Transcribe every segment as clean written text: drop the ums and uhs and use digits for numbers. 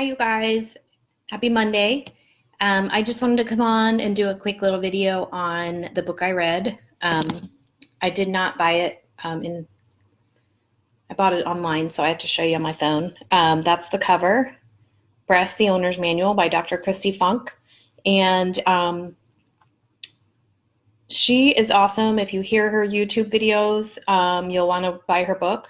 you guys. Happy Monday. I just wanted to come on and do a quick little video on the book I read. I did not buy it I bought it online, so I have to show you on my phone. That's the cover, Breast, the Owner's Manual by Dr. Kristi Funk. And she is awesome. If you hear her YouTube videos, you'll want to buy her book.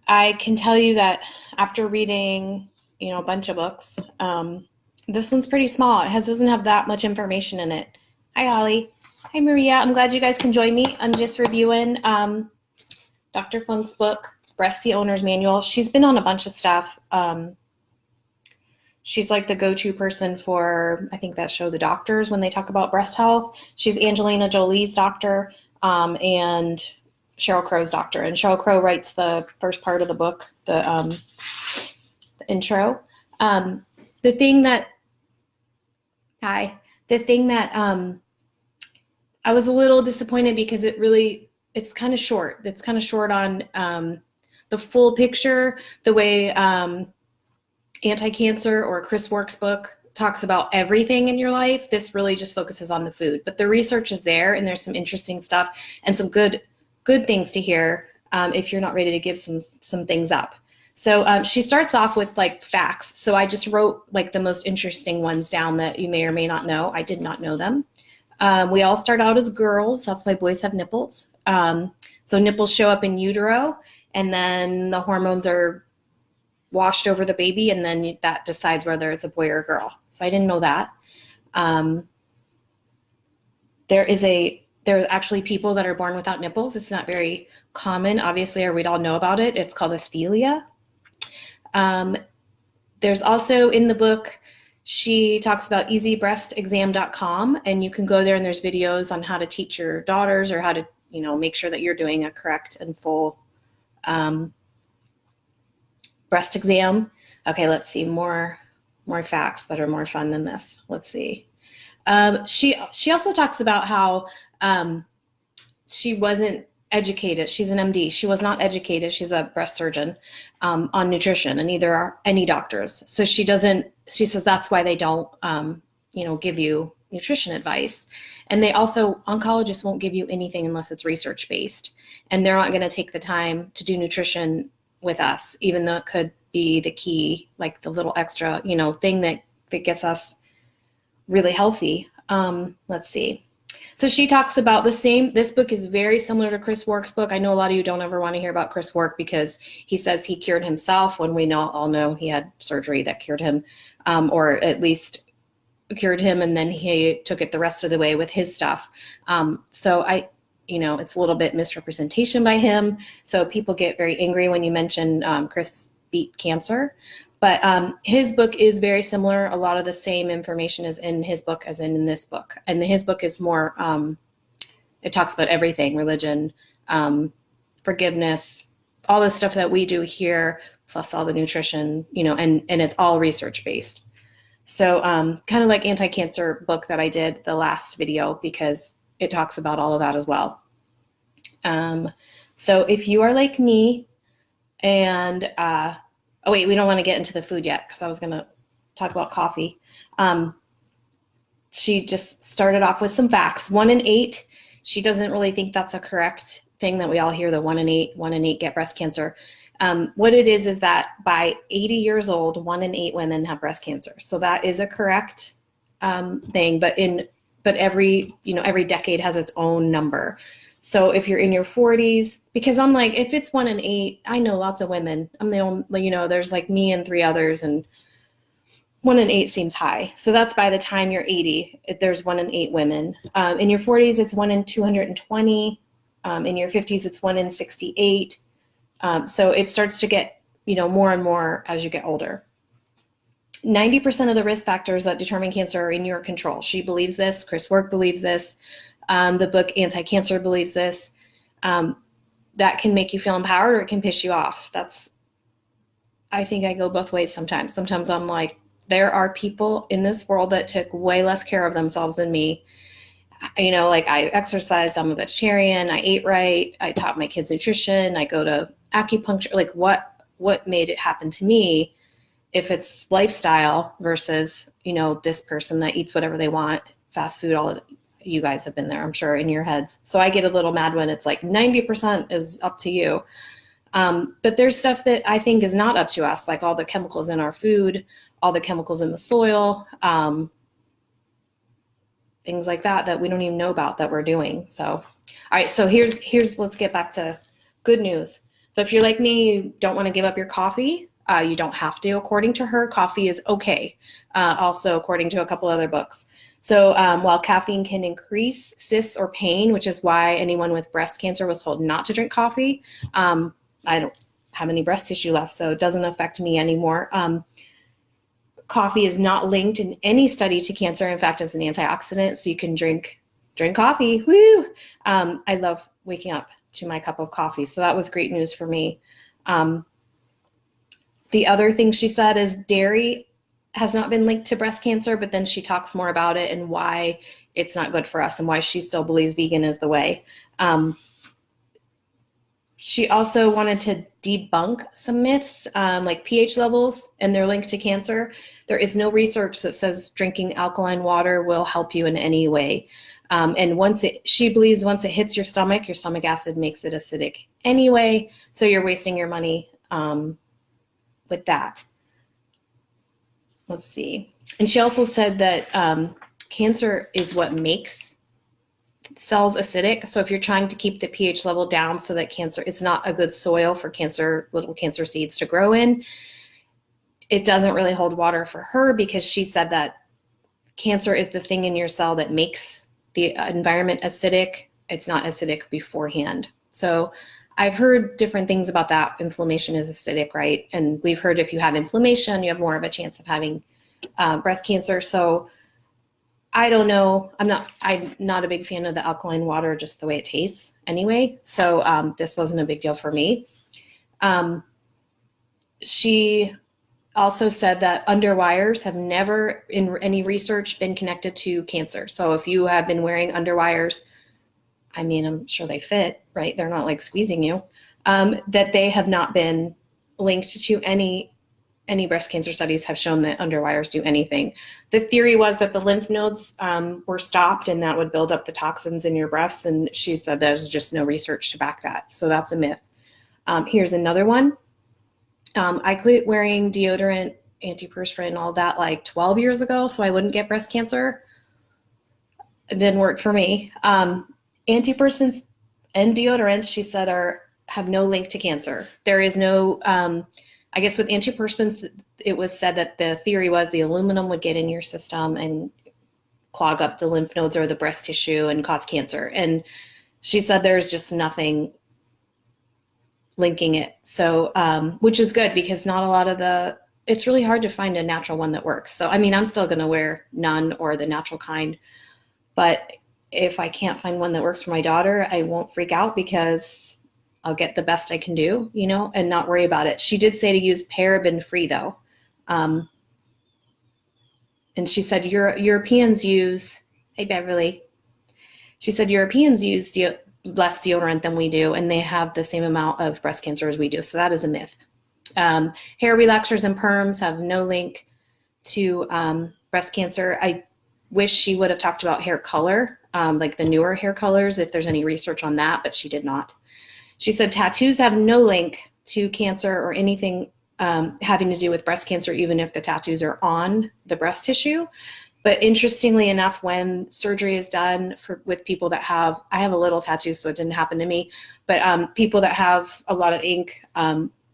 I can tell you that after reading, a bunch of books, this one's pretty small. It doesn't have that much information in it. Hi, Holly. Hi, Maria. I'm glad you guys can join me. I'm just reviewing Dr. Funk's book, Breast, the Owner's Manual. She's been on a bunch of stuff. She's like the go-to person for, I think, that show, The Doctors, when they talk about breast health. She's Angelina Jolie's doctor and Sheryl Crow's doctor. And Sheryl Crow writes the first part of the book, the intro. The thing that I was a little disappointed because it's kind of short. It's kind of short on the full picture, the way Anti-Cancer or Chris Work's book talks about everything in your life. This really just focuses on the food, but the research is there, and there's some interesting stuff and some good things to hear if you're not ready to give some things up. So she starts off with like facts. So I just wrote like the most interesting ones down that you may or may not know. I did not know them. We all start out as girls. That's why boys have nipples. So nipples show up in utero, and then the hormones are washed over the baby, and then that decides whether it's a boy or a girl. So I didn't know that. There are actually people that are born without nipples. It's not very common, obviously, or we'd all know about it. It's called athelia. There's also in the book, she talks about easybreastexam.com, and you can go there and there's videos on how to teach your daughters or how to, make sure that you're doing a correct and full breast exam. Okay, let's see more facts that are more fun than this. Let's see. She also talks about how she wasn't educated. She's an MD. She was not educated. She's a breast surgeon on nutrition, and neither are any doctors. So she says that's why they don't, give you nutrition advice. And they also, oncologists won't give you anything unless it's research-based. And they're not going to take the time to do nutrition with us, even though it could be the key, like the little extra, thing that gets us really healthy. Let's see. So she talks about this book is very similar to Chris Work's book. I know a lot of you don't ever want to hear about Chris Work because he says he cured himself when we all know he had surgery that cured him, or at least cured him, and then he took it the rest of the way with his stuff. So it's a little bit misrepresentation by him. So people get very angry when you mention Chris beat cancer. But his book is very similar. A lot of the same information is in his book as in this book. And his book is more, it talks about everything, religion, forgiveness, all the stuff that we do here, plus all the nutrition, and it's all research-based. So kind of like Anti-Cancer book that I did the last video, because it talks about all of that as well. So if you are like me and, oh wait, we don't want to get into the food yet because I was going to talk about coffee. She just started off with some facts. 1 in 8, she doesn't really think that's a correct thing that we all hear, the 1 in 8 get breast cancer. What it is that by 80 years old, 1 in 8 women have breast cancer. So that is a correct thing, but every decade has its own number. So if you're in your 40s, because I'm like, if it's 1 in 8, I know lots of women. I'm the only, there's like me and 3 others, and 1 in 8 seems high. So that's by the time you're 80, there's 1 in 8 women. In your 40s, it's 1 in 220. In your 50s, it's 1 in 68. So it starts to get, more and more as you get older. 90% of the risk factors that determine cancer are in your control. She believes this. Chris Work believes this. The book Anti-Cancer believes this. That can make you feel empowered, or it can piss you off. I think I go both ways sometimes. Sometimes I'm like, there are people in this world that took way less care of themselves than me. Like I exercised, I'm a vegetarian, I ate right, I taught my kids nutrition, I go to acupuncture, like what what made it happen to me, if it's lifestyle versus, this person that eats whatever they want, fast food, you guys have been there, I'm sure, in your heads. So I get a little mad when it's like 90% is up to you. But there's stuff that I think is not up to us, like all the chemicals in our food, all the chemicals in the soil, things like that we don't even know about that we're doing. So, all right, so here's let's get back to good news. So if you're like me, you don't want to give up your coffee. You don't have to. According to her, coffee is okay. Also, according to a couple other books. So while caffeine can increase cysts or pain, which is why anyone with breast cancer was told not to drink coffee, I don't have any breast tissue left, so it doesn't affect me anymore. Coffee is not linked in any study to cancer. In fact, it's an antioxidant, so you can drink coffee. Woo! I love waking up to my cup of coffee, so that was great news for me. The other thing she said is dairy has not been linked to breast cancer, but then she talks more about it and why it's not good for us and why she still believes vegan is the way. She also wanted to debunk some myths, like pH levels, and they're linked to cancer. There is no research that says drinking alkaline water will help you in any way. And she believes once it hits your stomach acid makes it acidic anyway, so you're wasting your money with that. Let's see. And she also said that cancer is what makes cells acidic. So if you're trying to keep the pH level down so that it's not a good soil for little cancer seeds to grow in, it doesn't really hold water for her, because she said that cancer is the thing in your cell that makes the environment acidic. It's not acidic beforehand. So I've heard different things about that. Inflammation is acidic, right? And we've heard if you have inflammation, you have more of a chance of having breast cancer. So I don't know. I'm not a big fan of the alkaline water, just the way it tastes anyway. So this wasn't a big deal for me. She also said that underwires have never in any research been connected to cancer. So if you have been wearing underwires, I mean, I'm sure they fit, right? They're not like squeezing you, that they have not been linked to any breast cancer studies have shown that underwires do anything. The theory was that the lymph nodes were stopped and that would build up the toxins in your breasts. And she said there's just no research to back that. So that's a myth. Here's another one. I quit wearing deodorant, antiperspirant, and all that like 12 years ago, so I wouldn't get breast cancer. It didn't work for me. Antiperspirants and deodorants, she said, have no link to cancer. There is no, I guess with antiperspirants, it was said that the theory was the aluminum would get in your system and clog up the lymph nodes or the breast tissue and cause cancer. And she said there's just nothing linking it. So, which is good, because not a lot of it's really hard to find a natural one that works. So, I mean, I'm still going to wear none or the natural kind, but if I can't find one that works for my daughter, I won't freak out, because I'll get the best I can do, and not worry about it. She did say to use paraben free though. And she said Europeans use, hey Beverly, she said Europeans use less deodorant than we do, and they have the same amount of breast cancer as we do. So that is a myth. Hair relaxers and perms have no link to breast cancer. I wish she would have talked about hair color, like the newer hair colors, if there's any research on that, but she did not. She said tattoos have no link to cancer or anything having to do with breast cancer, even if the tattoos are on the breast tissue. But interestingly enough, when surgery is done with people that I have a little tattoo, so it didn't happen to me, but people that have a lot of ink,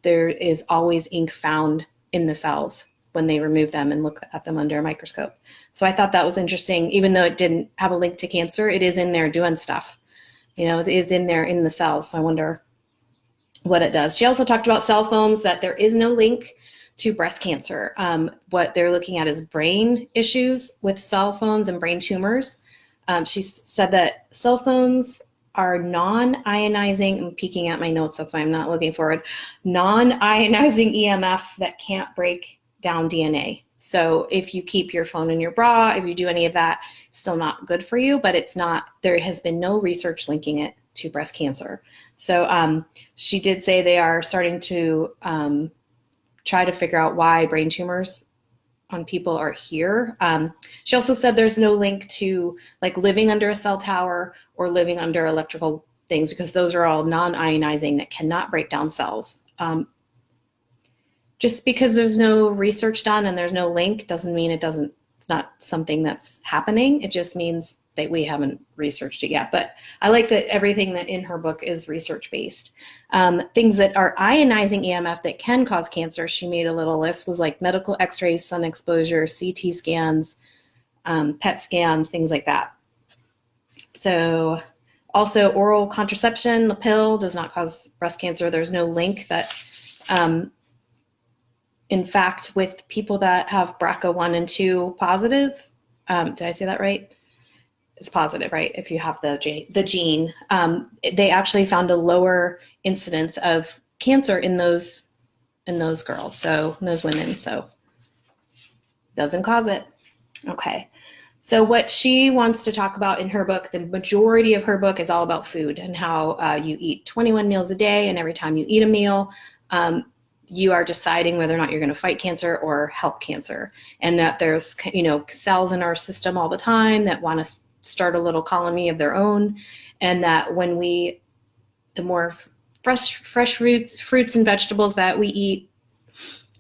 there is always ink found in the cells when they remove them and look at them under a microscope. So I thought that was interesting. Even though it didn't have a link to cancer, it is in there doing stuff. It is in there in the cells. So I wonder what it does. She also talked about cell phones, that there is no link to breast cancer. What they're looking at is brain issues with cell phones and brain tumors. She said that cell phones are non-ionizing, I'm peeking at my notes, that's why I'm not looking forward, non-ionizing EMF that can't break down DNA. So if you keep your phone in your bra, if you do any of that, it's still not good for you, but there has been no research linking it to breast cancer. So she did say they are starting to try to figure out why brain tumors on people are here. She also said there's no link to like living under a cell tower or living under electrical things, because those are all non-ionizing that cannot break down cells. Just because there's no research done and there's no link doesn't mean it's not something that's happening. It just means that we haven't researched it yet. But I like that everything that in her book is research-based. Things that are ionizing EMF that can cause cancer, she made a little list, was like medical x-rays, sun exposure, CT scans, PET scans, things like that. So also oral contraception, the pill does not cause breast cancer. There's no link that, in fact, with people that have BRCA1 and 2 positive, did I say that right? It's positive, right? If you have the gene, they actually found a lower incidence of cancer in those girls, so in those women. So doesn't cause it. Okay. So what she wants to talk about in her book, the majority of her book is all about food and how you eat 21 meals a day, and every time you eat a meal, you are deciding whether or not you're going to fight cancer or help cancer, and that there's cells in our system all the time that want to start a little colony of their own, and that when the more fresh fruits and vegetables that we eat,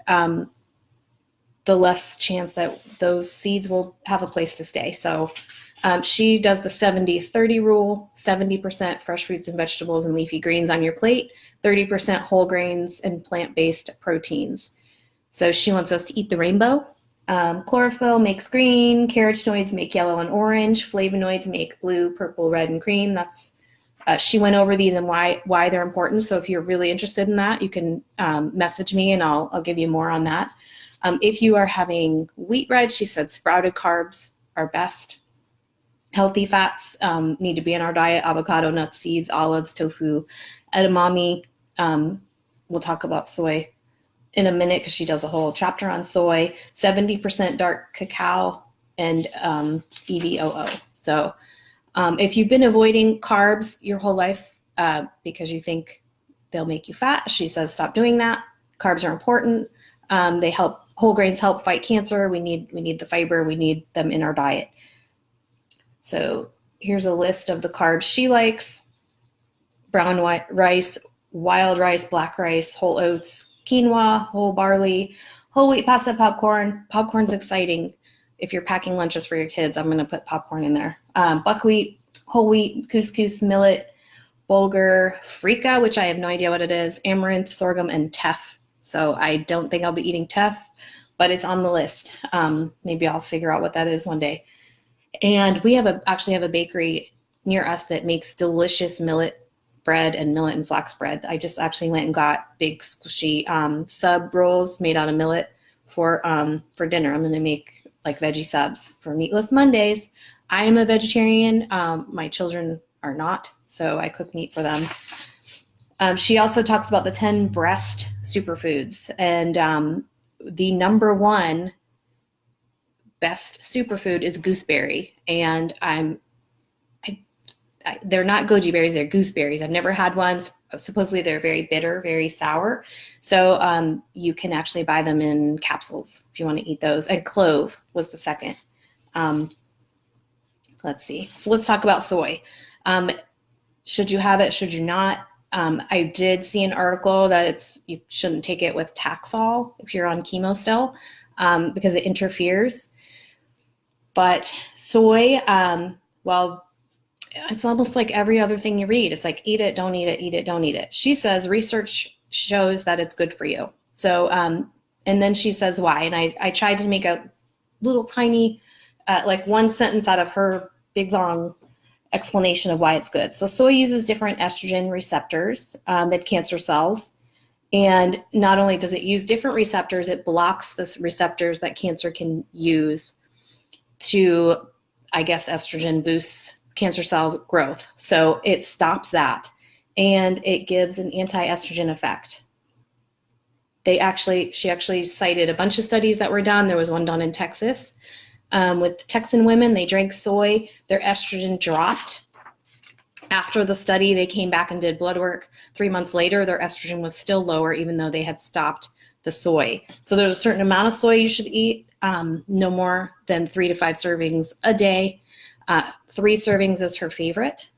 the less chance that those seeds will have a place to stay. So she does the 70-30 rule: 70% fresh fruits and vegetables and leafy greens on your plate, 30% whole grains and plant-based proteins. So she wants us to eat the rainbow. Chlorophyll makes green, carotenoids make yellow and orange, flavonoids make blue, purple, red, and green. That's she went over these and why they're important. So if you're really interested in that, you can message me and I'll give you more on that. If you are having wheat bread, she said sprouted carbs are best. Healthy fats need to be in our diet: avocado, nuts, seeds, olives, tofu, edamame. We'll talk about soy in a minute because she does a whole chapter on soy. 70% dark cacao and EVOO. So if you've been avoiding carbs your whole life because you think they'll make you fat, she says stop doing that. Carbs are important. They help. Whole grains help fight cancer. We need the fiber. We need them in our diet. So here's a list of the carbs she likes: brown rice, wild rice, black rice, whole oats, quinoa, whole barley, whole wheat pasta, popcorn. Popcorn's exciting. If you're packing lunches for your kids, I'm going to put popcorn in there. Buckwheat, whole wheat, couscous, millet, bulgur, freekeh, which I have no idea what it is, amaranth, sorghum, and teff. So I don't think I'll be eating teff, but it's on the list. Maybe I'll figure out what that is one day. And we actually have a bakery near us that makes delicious millet bread and millet and flax bread. I just actually went and got big squishy sub rolls made out of millet for dinner. I'm going to make like veggie subs for Meatless Mondays. I am a vegetarian. My children are not, so I cook meat for them. She also talks about the 10 breast superfoods, and the number one best superfood is gooseberry. And they're not goji berries, they're gooseberries. I've never had one. Supposedly they're very bitter, very sour. So you can actually buy them in capsules if you want to eat those. And clove was the second. Let's see. So let's talk about soy. Should you have it? Should you not? I did see an article that you shouldn't take it with Taxol if you're on chemo still, because it interferes. But soy, well, it's almost like every other thing you read. It's like, eat it, don't eat it, eat it, don't eat it. She says research shows that it's good for you. So, and then she says why. And I tried to make a little tiny, like one sentence out of her big, long explanation of why it's good. So soy uses different estrogen receptors than cancer cells. And not only does it use different receptors, it blocks the receptors that cancer can use to, I guess, estrogen boosts cancer cell growth. So it stops that, and it gives an anti-estrogen effect. She actually cited a bunch of studies that were done. There was one done in Texas with Texan women. They drank soy, their estrogen dropped. After the study, they came back and did blood work. 3 months later, their estrogen was still lower, even though they had stopped the soy. So there's a certain amount of soy you should eat, no more than 3 to 5 servings a day. 3 servings is her favorite.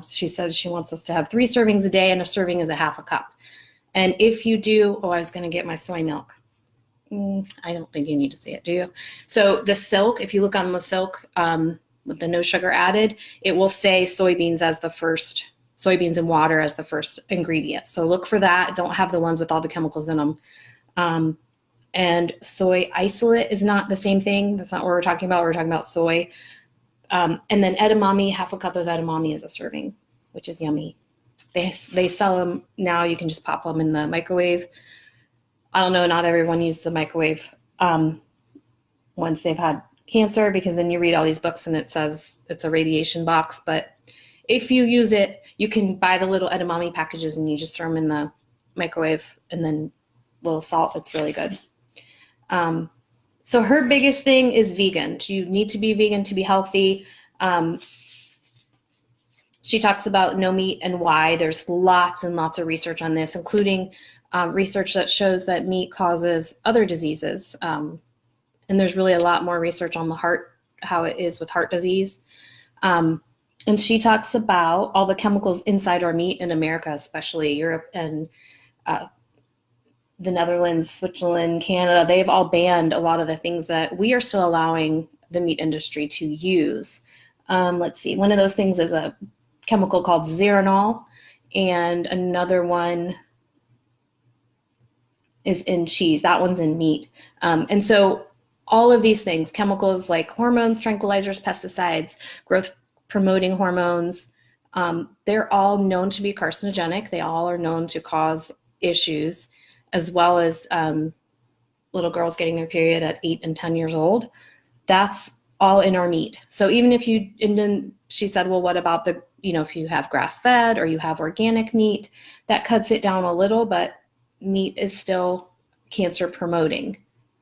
She says she wants us to have 3 servings a day, and a serving is a half a cup. And if you do, I was going to get my soy milk. I don't think you need to see it, do you? So the Silk, if you look on the Silk with the no sugar added, it will say soybeans and water as the first ingredient. So look for that. Don't have the ones with all the chemicals in them. And soy isolate is not the same thing. That's not what we're talking about. We're talking about soy. And then edamame, half a cup of edamame is a serving, which is yummy. They sell them now. You can just pop them in the microwave. I don't know, not everyone uses the microwave once they've had cancer, because then you read all these books and it says it's a radiation box. But if you use it, you can buy the little edamame packages and you just throw them in the microwave, and then a little salt. It's really good. So her biggest thing is vegan. You need to be vegan to be healthy. She talks about no meat and why. There's lots and lots of research on this, including research that shows that meat causes other diseases. And there's really a lot more research on the heart, how it is with heart disease. And she talks about all the chemicals inside our meat in America, especially Europe and the Netherlands, Switzerland, Canada. They've all banned a lot of the things that we are still allowing the meat industry to use. Let's see. One of those things is a chemical called zeranol, and another one is in cheese. That one's in meat. And so all of these things, chemicals like hormones, tranquilizers, pesticides, growth promoting hormones, they're all known to be carcinogenic. They all are known to cause issues, as well as little girls getting their period at 8 and 10 years old. That's all in our meat. So even if you, and then she said, well, what about the, if you have grass-fed or you have organic meat, that cuts it down a little, but meat is still cancer promoting.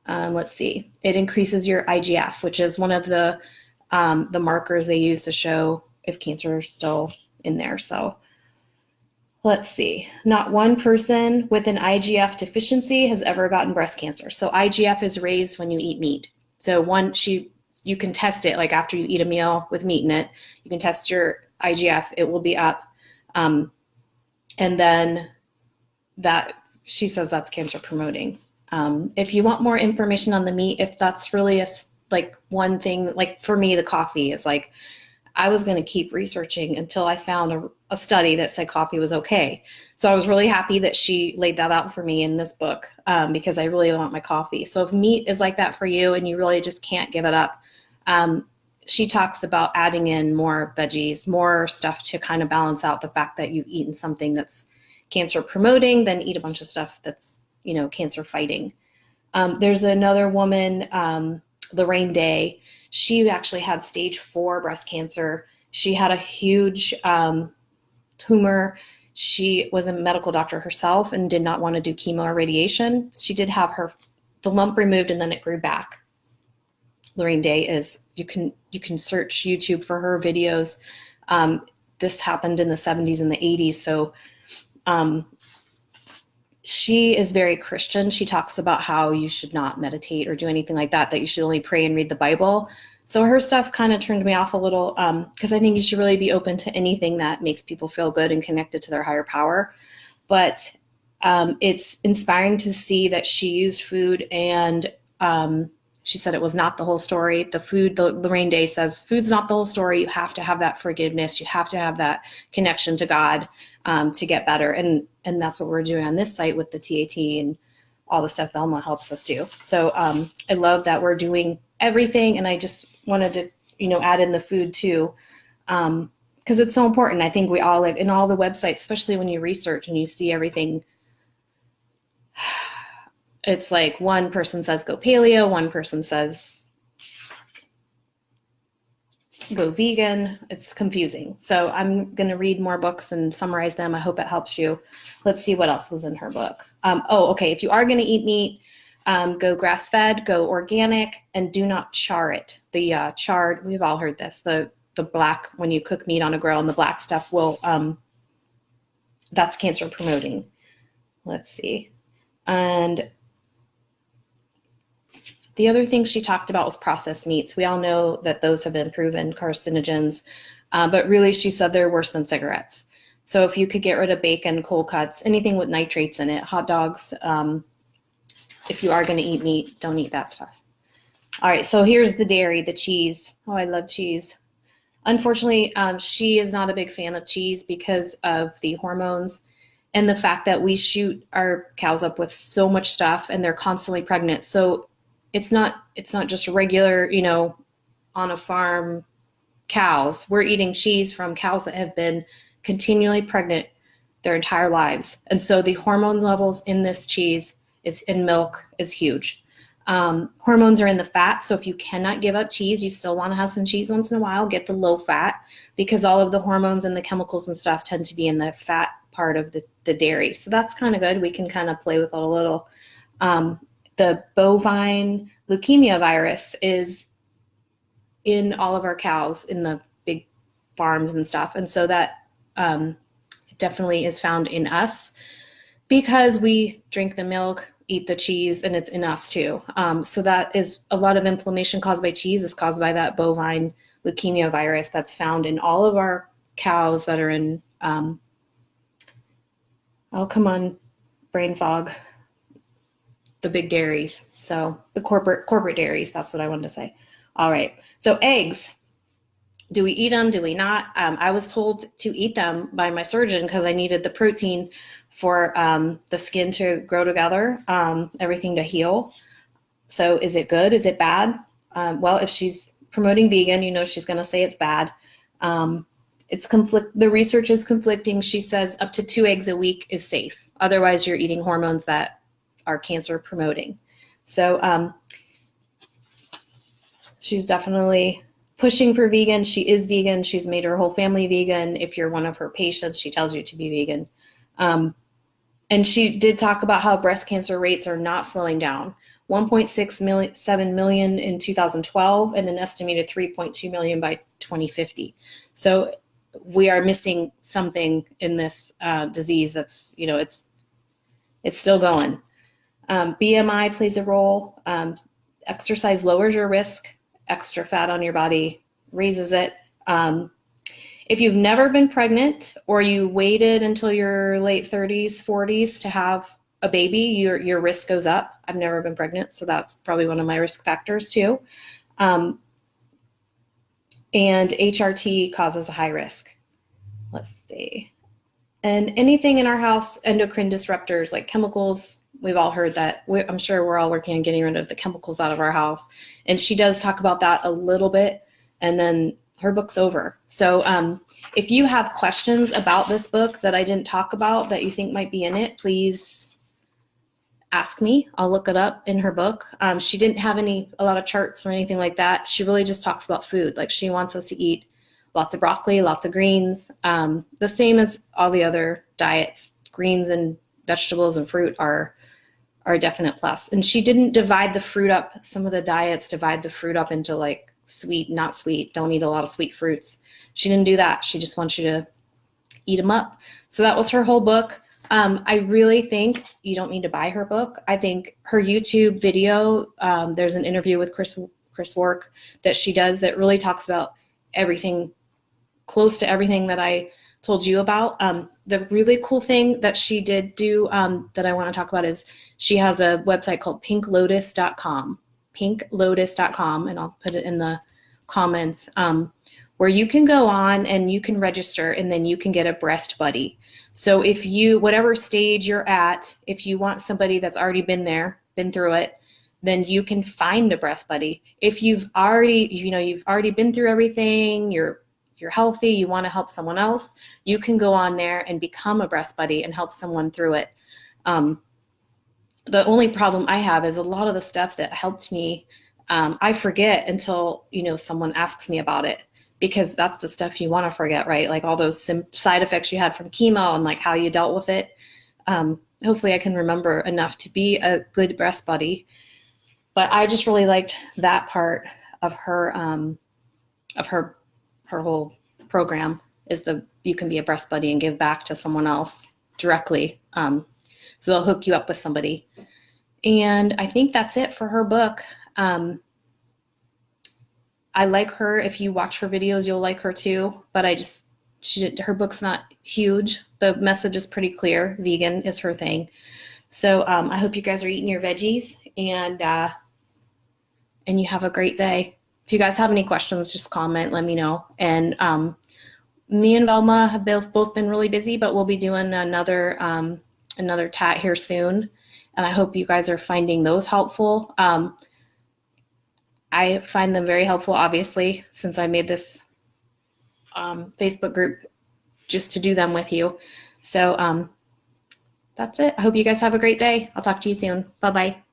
Let's see. It increases your IGF, which is one of the markers they use to show if cancer is still in there. So let's see. Not one person with an IGF deficiency has ever gotten breast cancer. So IGF is raised when you eat meat. So you can test it, like after you eat a meal with meat in it, you can test your IGF, it will be up. And then that, she says that's cancer promoting. If you want more information on the meat, if that's really one thing, like for me, the coffee is like, I was going to keep researching until I found a study that said coffee was okay. So I was really happy that she laid that out for me in this book, because I really want my coffee. So if meat is like that for you and you really just can't give it up, she talks about adding in more veggies, more stuff to kind of balance out the fact that you've eaten something that's cancer promoting, then eat a bunch of stuff that's, cancer fighting. There's another woman, Lorraine Day. She actually had stage 4 breast cancer. She had a huge tumor. She was a medical doctor herself and did not want to do chemo or radiation. She did have the lump removed, and then it grew back. Lorraine Day is, you can search YouTube for her videos. This happened in the 70s and the 80s. So she is very Christian. She talks about how you should not meditate or do anything like that, that you should only pray and read the Bible. So her stuff kind of turned me off a little, because I think you should really be open to anything that makes people feel good and connected to their higher power. But it's inspiring to see that she used food, and she said it was not the whole story. Lorraine Day says, food's not the whole story. You have to have that forgiveness. You have to have that connection to God to get better. And that's what we're doing on this site with the TAT and all the stuff Velma helps us do. So I love that we're doing everything. And I just wanted to, add in the food too, because it's so important. I think we all, like in all the websites, especially when you research and you see everything, it's like one person says go paleo, one person says go vegan. It's confusing. So I'm going to read more books and summarize them. I hope it helps you. Let's see what else was in her book. Okay. If you are going to eat meat, go grass-fed, go organic, and do not char it. The charred, we've all heard this, the the black, when you cook meat on a grill, and the black stuff will, that's cancer promoting. Let's see. And the other thing she talked about was processed meats. We all know that those have been proven carcinogens, but really she said they're worse than cigarettes. So if you could get rid of bacon, cold cuts, anything with nitrates in it, hot dogs, if you are going to eat meat, don't eat that stuff. All right, so here's the dairy, the cheese. Oh, I love cheese. Unfortunately, she is not a big fan of cheese because of the hormones and the fact that we shoot our cows up with so much stuff and they're constantly pregnant. So it's not just regular, on a farm cows. We're eating cheese from cows that have been continually pregnant their entire lives. And so the hormone levels in this cheese in milk is huge. Hormones are in the fat. So if you cannot give up cheese, you still want to have some cheese once in a while, get the low fat, because all of the hormones and the chemicals and stuff tend to be in the fat part of the dairy. So that's kind of good. We can kind of play with it a little. The bovine leukemia virus is in all of our cows in the big farms and stuff. And so that definitely is found in us because we drink the milk, eat the cheese, and it's in us too. So that is a lot of inflammation caused by cheese is caused by that bovine leukemia virus that's found in all of our cows that are in, oh, come on, brain fog, the big dairies. So the corporate dairies, that's what I wanted to say. All right, so eggs. Do we eat them? Do we not? I was told to eat them by my surgeon because I needed the protein for the skin to grow together, everything to heal. So is it good? Is it bad? Well, if she's promoting vegan, she's going to say it's bad. The research is conflicting. She says up to 2 eggs a week is safe. Otherwise, you're eating hormones that are cancer promoting. So she's definitely pushing for vegan. She is vegan. She's made her whole family vegan. If you're one of her patients, she tells you to be vegan. And she did talk about how breast cancer rates are not slowing down. 1.7 million in 2012 and an estimated 3.2 million by 2050. So we are missing something in this disease that's, it's still going. BMI plays a role. Exercise lowers your risk. Extra fat on your body raises it. If you've never been pregnant or you waited until your late 30s, 40s to have a baby, your risk goes up. I've never been pregnant, so that's probably one of my risk factors too. And HRT causes a high risk. Let's see. And anything in our house, endocrine disruptors like chemicals, we've all heard that. I'm sure we're all working on getting rid of the chemicals out of our house. And she does talk about that a little bit, and then her book's over. So if you have questions about this book that I didn't talk about that you think might be in it, please ask me. I'll look it up in her book. She didn't have a lot of charts or anything like that. She really just talks about food. Like she wants us to eat lots of broccoli, lots of greens, the same as all the other diets. Greens and vegetables and fruit are a definite plus. And she didn't divide the fruit up. Some of the diets divide the fruit up into like sweet, not sweet, don't eat a lot of sweet fruits. She didn't do that. She just wants you to eat them up. So that was her whole book. I really think you don't need to buy her book. I think her YouTube video, there's an interview with Chris Work that she does that really talks about everything, close to everything that I told you about. The really cool thing that she did do that I want to talk about is she has a website called pinklotus.com. pinklotus.com, and I'll put it in the comments, where you can go on and you can register and then you can get a breast buddy. So if you, whatever stage you're at, if you want somebody that's already been there, been through it, then you can find a breast buddy. If you've already, you've already been through everything, you're healthy, you want to help someone else, you can go on there and become a breast buddy and help someone through it. The only problem I have is a lot of the stuff that helped me, I forget until, someone asks me about it, because that's the stuff you want to forget, right? Like all those side effects you had from chemo and like how you dealt with it. Hopefully I can remember enough to be a good breast buddy. But I just really liked that part of her whole program is you can be a breast buddy and give back to someone else directly. So they'll hook you up with somebody. And I think that's it for her book. I like her. If you watch her videos, you'll like her too. But her book's not huge. The message is pretty clear. Vegan is her thing. So I hope you guys are eating your veggies, and you have a great day. If you guys have any questions, just comment, let me know. And me and Velma have both been really busy, but we'll be doing another TAT here soon. And I hope you guys are finding those helpful. I find them very helpful, obviously, since I made this Facebook group just to do them with you. So that's it. I hope you guys have a great day. I'll talk to you soon. Bye-bye.